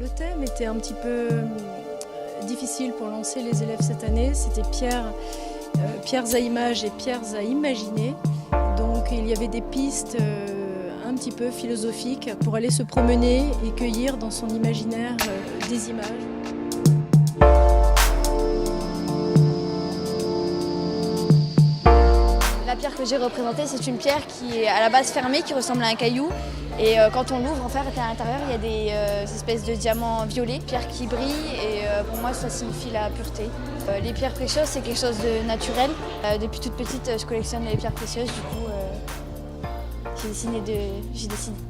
Le thème était un petit peu difficile pour lancer les élèves cette année. C'était pierres à images et pierres à imaginer. Donc il y avait des pistes un petit peu philosophiques pour aller se promener et cueillir dans son imaginaire des images. La pierre que j'ai représentée, c'est une pierre qui est à la base fermée, qui ressemble à un caillou. Et quand on l'ouvre, en fait, à l'intérieur, il y a des espèces de diamants violets, pierres qui brillent. Et pour moi, ça signifie la pureté. Les pierres précieuses, c'est quelque chose de naturel. Depuis toute petite, je collectionne les pierres précieuses. Du coup,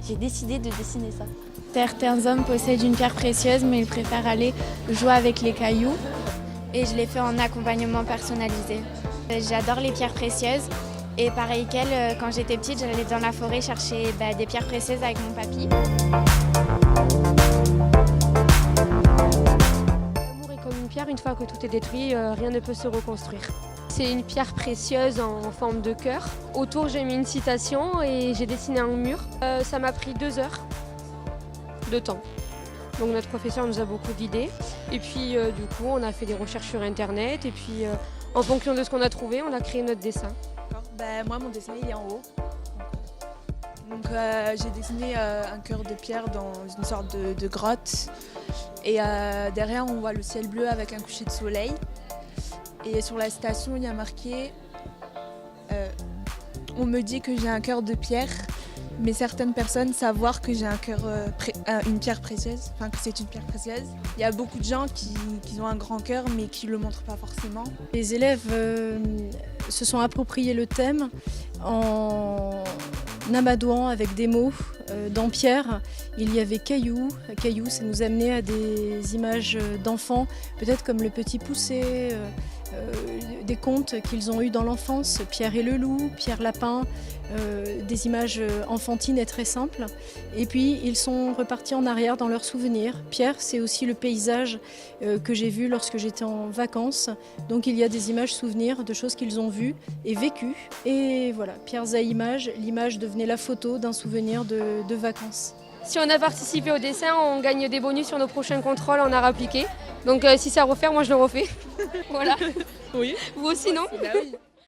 j'ai décidé de dessiner ça. Certains hommes possèdent une pierre précieuse, mais ils préfèrent aller jouer avec les cailloux. Et je l'ai fait en accompagnement personnalisé. J'adore les pierres précieuses. Et pareil qu'elle, quand j'étais petite, j'allais dans la forêt chercher des pierres précieuses avec mon papy. L'amour est comme une pierre, une fois que tout est détruit, rien ne peut se reconstruire. C'est une pierre précieuse en forme de cœur. Autour, j'ai mis une citation et j'ai dessiné un mur. Ça m'a pris 2 heures de temps. Donc notre professeur nous a beaucoup guidés. Et puis du coup, on a fait des recherches sur Internet. Et puis en fonction de ce qu'on a trouvé, on a créé notre dessin. Moi, mon dessin, il est en haut. Donc j'ai dessiné un cœur de pierre dans une sorte de grotte. Et derrière, on voit le ciel bleu avec un coucher de soleil. Et sur la citation, il y a marqué on me dit que j'ai un cœur de pierre, mais certaines personnes savent voir que j'ai une pierre précieuse, enfin que c'est une pierre précieuse. Il y a beaucoup de gens qui ont un grand cœur, mais qui ne le montrent pas forcément. Les élèves se sont appropriés le thème en amadouant avec des mots. Dans pierre, il y avait caillou. Caillou, ça nous amenait à des images d'enfants, peut-être comme le petit poussé, des contes qu'ils ont eus dans l'enfance, Pierre et le loup, Pierre Lapin, des images enfantines et très simples. Et puis ils sont repartis en arrière dans leurs souvenirs. Pierre, c'est aussi le paysage que j'ai vu lorsque j'étais en vacances. Donc il y a des images souvenirs de choses qu'ils ont vues et vécues. Et voilà, pierres à images, l'image devenait la photo d'un souvenir de vacances. Si on a participé au dessin, on gagne des bonus sur nos prochains contrôles en art appliqué. Donc si c'est à refaire, moi je le refais. Voilà. Oui. Vous aussi, non? Bah oui.